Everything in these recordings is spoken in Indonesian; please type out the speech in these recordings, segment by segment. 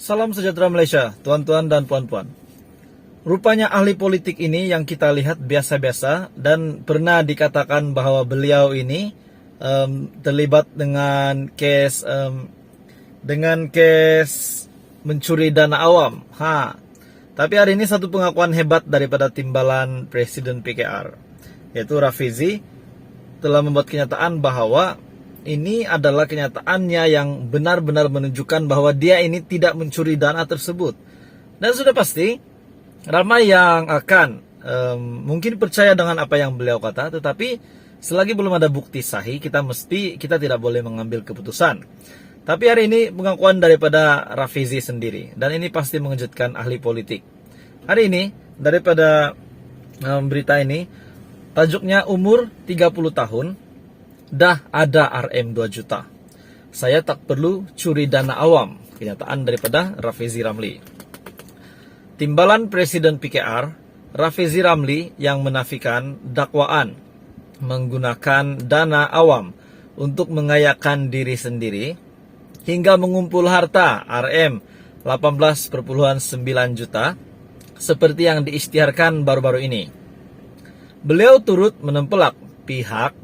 Salam sejahtera Malaysia, tuan-tuan dan puan-puan. Rupanya ahli politik ini yang kita lihat biasa-biasa dan pernah dikatakan bahwa beliau ini terlibat dengan kes mencuri dana awam. Tapi hari ini satu pengakuan hebat daripada timbalan Presiden PKR, yaitu Rafizi, telah membuat kenyataan bahwa ini adalah kenyataannya yang benar-benar menunjukkan bahwa dia ini tidak mencuri dana tersebut. Dan sudah pasti ramai yang akan mungkin percaya dengan apa yang beliau kata, tetapi selagi belum ada bukti sahih, kita tidak boleh mengambil keputusan. Tapi hari ini pengakuan daripada Rafizi sendiri, dan ini pasti mengejutkan ahli politik. Hari ini daripada berita ini, tajuknya umur 30 tahun, dah ada RM 2 juta. Saya tak perlu curi dana awam. Kenyataan daripada Rafizi Ramli. Timbalan Presiden PKR, Rafizi Ramli, yang menafikan dakwaan menggunakan dana awam untuk mengayakan diri sendiri hingga mengumpul harta RM 18,9 juta seperti yang diisytiharkan baru-baru ini. Beliau turut menempelak pihak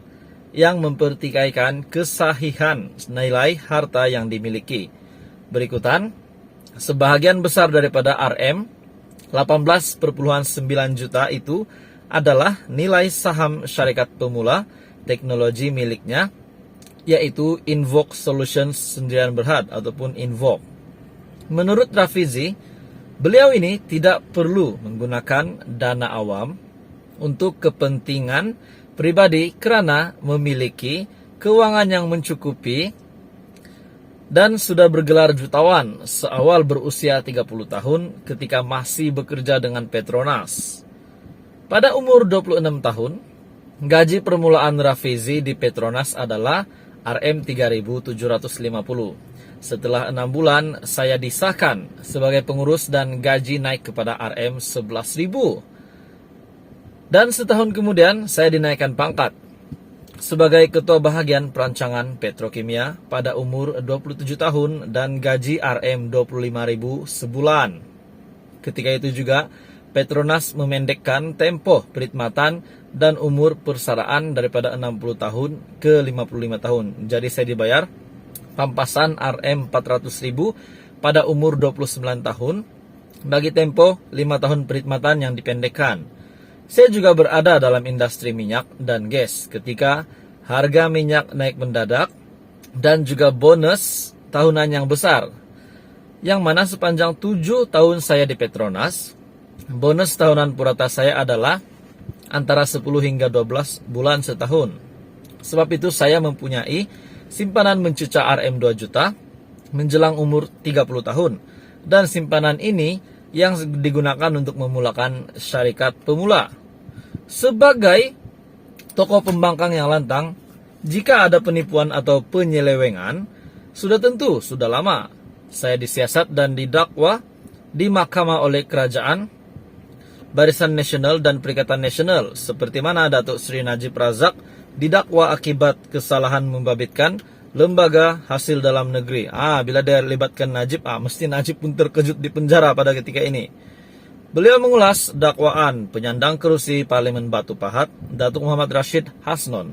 yang mempertikaikan kesahihan nilai harta yang dimiliki. Berikutan, sebahagian besar daripada RM 18,9 juta itu adalah nilai saham syarikat pemula teknologi miliknya, yaitu Invoke Solutions Sendirian Berhad ataupun Invoke. Menurut Rafizi, beliau ini tidak perlu menggunakan dana awam untuk kepentingan pribadi kerana memiliki keuangan yang mencukupi dan sudah bergelar jutawan seawal berusia 30 tahun ketika masih bekerja dengan Petronas. Pada umur 26 tahun, gaji permulaan Rafizi di Petronas adalah RM 3.750. Setelah 6 bulan, saya disahkan sebagai pengurus dan gaji naik kepada RM 11.000. Dan setahun kemudian saya dinaikkan pangkat sebagai ketua bahagian perancangan petrokimia pada umur 27 tahun dan gaji RM 25.000 sebulan. Ketika itu juga Petronas memendekkan tempoh perkhidmatan dan umur persaraan daripada 60 tahun ke 55 tahun. Jadi saya dibayar pampasan RM 400.000 pada umur 29 tahun bagi tempoh 5 tahun perkhidmatan yang dipendekkan. Saya juga berada dalam industri minyak dan gas ketika harga minyak naik mendadak dan juga bonus tahunan yang besar. Yang mana sepanjang 7 tahun saya di Petronas, bonus tahunan purata saya adalah antara 10 hingga 12 bulan setahun. Sebab itu saya mempunyai simpanan mencuca RM 2 juta menjelang umur 30 tahun. Dan simpanan ini yang digunakan untuk memulakan syarikat pemula. Sebagai tokoh pembangkang yang lantang, jika ada penipuan atau penyelewengan, sudah tentu sudah lama saya disiasat dan didakwa di mahkamah oleh kerajaan, Barisan Nasional dan Perikatan Nasional, seperti mana Datuk Seri Najib Razak didakwa akibat kesalahan membabitkan lembaga hasil dalam negeri. Bila dia libatkan Najib, mesti Najib pun terkejut di penjara pada ketika ini. Beliau mengulas dakwaan penyandang kerusi Parlimen Batu Pahat, Datuk Muhammad Rashid Hasnon,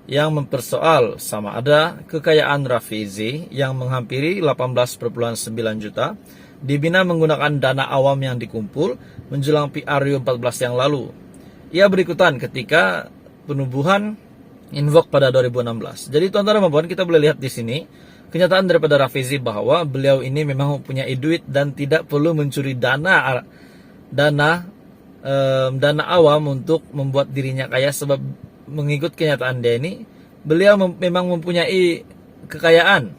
yang mempersoal sama ada kekayaan Rafizi yang menghampiri 18,9 juta dibina menggunakan dana awam yang dikumpul menjelang PRU 14 yang lalu. Ia berikutan ketika penubuhan Invoke pada 2016. Jadi tuan-tuan dan puan, kita boleh lihat di sini kenyataan daripada Rafizi bahwa beliau ini memang mempunyai duit dan tidak perlu mencuri dana awam untuk membuat dirinya kaya, sebab mengikut kenyataan dia ini beliau memang mempunyai kekayaan,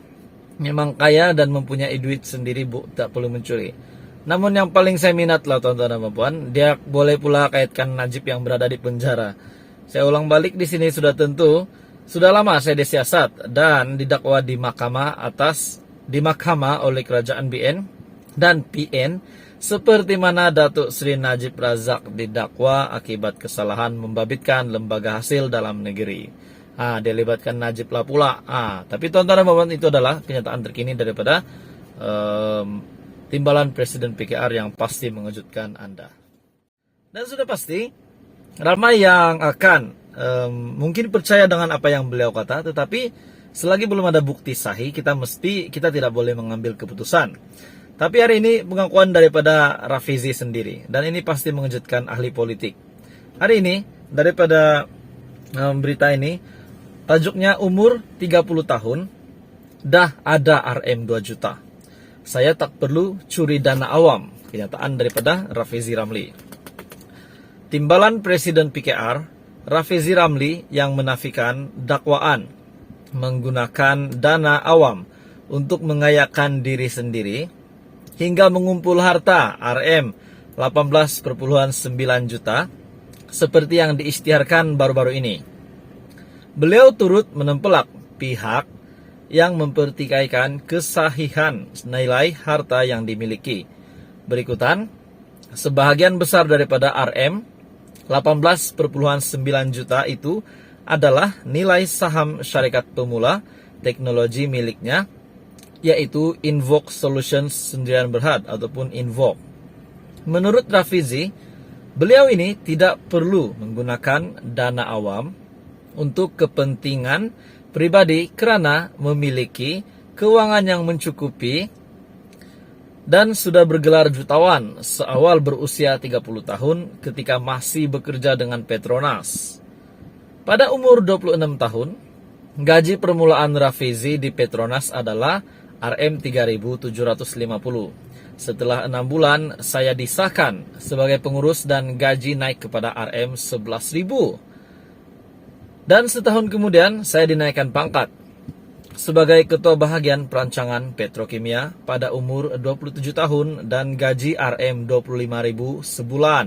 memang kaya dan mempunyai duit sendiri, tak perlu mencuri. Namun yang paling saya minat lah tuan-tuan dan puan, dia boleh pula kaitkan Najib yang berada di penjara. Saya ulang balik di sini, sudah tentu sudah lama saya disiasat dan didakwa di mahkamah oleh kerajaan BN dan PN, seperti mana Datuk Seri Najib Razak didakwa akibat kesalahan membabitkan lembaga hasil dalam negeri. Dia libatkan Najib lah pula. Tapi tuan-tuan dan puan, itu adalah kenyataan terkini daripada timbalan Presiden PKR yang pasti mengejutkan Anda. Dan sudah pasti, ramai yang akan mungkin percaya dengan apa yang beliau kata, tetapi selagi belum ada bukti sahih, kita tidak boleh mengambil keputusan. Tapi hari ini pengakuan daripada Rafizi sendiri, dan ini pasti mengejutkan ahli politik. Hari ini, daripada berita ini, tajuknya umur 30 tahun, dah ada RM 2 juta. Saya tak perlu curi dana awam. Kenyataan daripada Rafizi Ramli. Timbalan Presiden PKR, Rafizi Ramli yang menafikan dakwaan menggunakan dana awam untuk mengayakan diri sendiri hingga mengumpul harta RM 18,9 juta seperti yang diisytiharkan baru-baru ini. Beliau turut menempelak pihak yang mempertikaikan kesahihan nilai harta yang dimiliki. Berikutan, sebahagian besar daripada RM 18,9 juta itu adalah nilai saham syarikat pemula teknologi miliknya, yaitu Invoke Solutions Sendirian Berhad ataupun Invoke. Menurut Rafizi, beliau ini tidak perlu menggunakan dana awam untuk kepentingan pribadi kerana memiliki keuangan yang mencukupi dan sudah bergelar jutawan seawal berusia 30 tahun ketika masih bekerja dengan Petronas. Pada umur 26 tahun, gaji permulaan Rafizi di Petronas adalah RM 3.750. Setelah 6 bulan, saya disahkan sebagai pengurus dan gaji naik kepada RM 11.000. Dan setahun kemudian saya dinaikkan pangkat sebagai ketua bahagian perancangan petrokimia pada umur 27 tahun dan gaji RM 25.000 sebulan.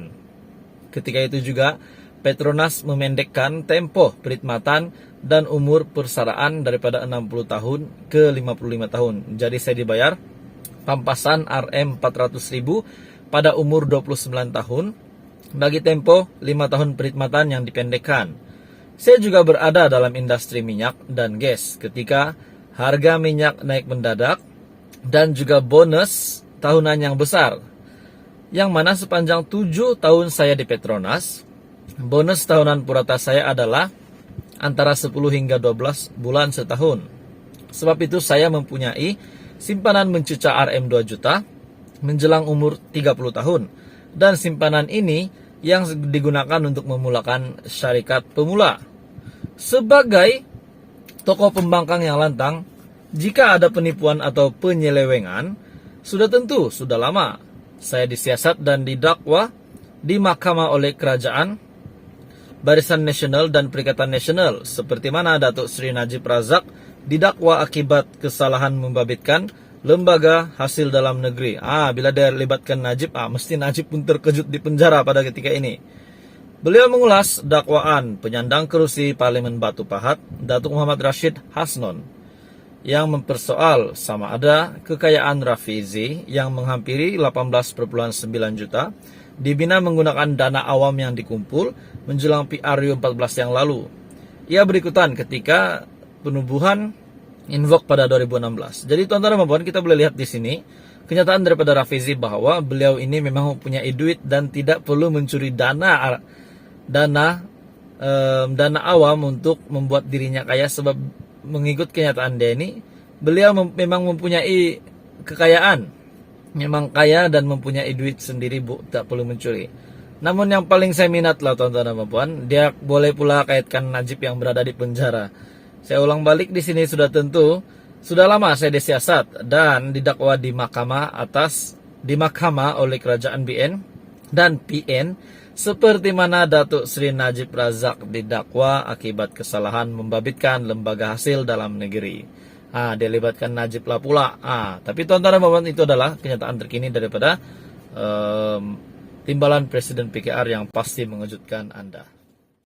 Ketika itu juga Petronas memendekkan tempoh perkhidmatan dan umur persaraan daripada 60 tahun ke 55 tahun. Jadi saya dibayar pampasan RM 400.000 pada umur 29 tahun bagi tempoh 5 tahun perkhidmatan yang dipendekkan. Saya juga berada dalam industri minyak dan gas ketika harga minyak naik mendadak dan juga bonus tahunan yang besar. Yang mana sepanjang 7 tahun saya di Petronas, bonus tahunan purata saya adalah antara 10 hingga 12 bulan setahun. Sebab itu saya mempunyai simpanan mencuca RM 2 juta menjelang umur 30 tahun. Dan simpanan ini yang digunakan untuk memulakan syarikat pemula. Sebagai tokoh pembangkang yang lantang, jika ada penipuan atau penyelewengan, sudah lama saya disiasat dan didakwa di mahkamah oleh kerajaan, Barisan Nasional dan Perikatan Nasional, seperti mana Datuk Seri Najib Razak didakwa akibat kesalahan membabitkan lembaga hasil dalam negeri. Bila dia libatkan Najib, mesti Najib pun terkejut di penjara pada ketika ini. Beliau mengulas dakwaan penyandang kerusi Parlimen Batu Pahat, Datuk Muhammad Rashid Hasnon, yang mempersoal sama ada kekayaan Rafizi yang menghampiri 18,9 juta dibina menggunakan dana awam yang dikumpul menjelang PRU 14 yang lalu. Ia berikutan ketika penubuhan Invoke pada 2016. Jadi tuan-tuan dan puan, kita boleh lihat di sini kenyataan daripada Rafizi bahwa beliau ini memang mempunyai duit dan tidak perlu mencuri dana awam untuk membuat dirinya kaya, sebab mengikut kenyataan dia ini beliau memang mempunyai kekayaan, memang kaya dan mempunyai duit sendiri, tak perlu mencuri. Namun yang paling saya minat lah tuan-tuan dan puan, dia boleh pula kaitkan Najib yang berada di penjara. Saya ulang balik di sini, sudah lama saya disiasat dan didakwa di mahkamah oleh kerajaan BN dan PN, seperti mana Datuk Seri Najib Razak didakwa akibat kesalahan membabitkan lembaga hasil dalam negeri. Dia libatkan Najib lah pula. Tapi tuan-tuan dan puan, itu adalah kenyataan terkini daripada timbalan Presiden PKR yang pasti mengejutkan Anda.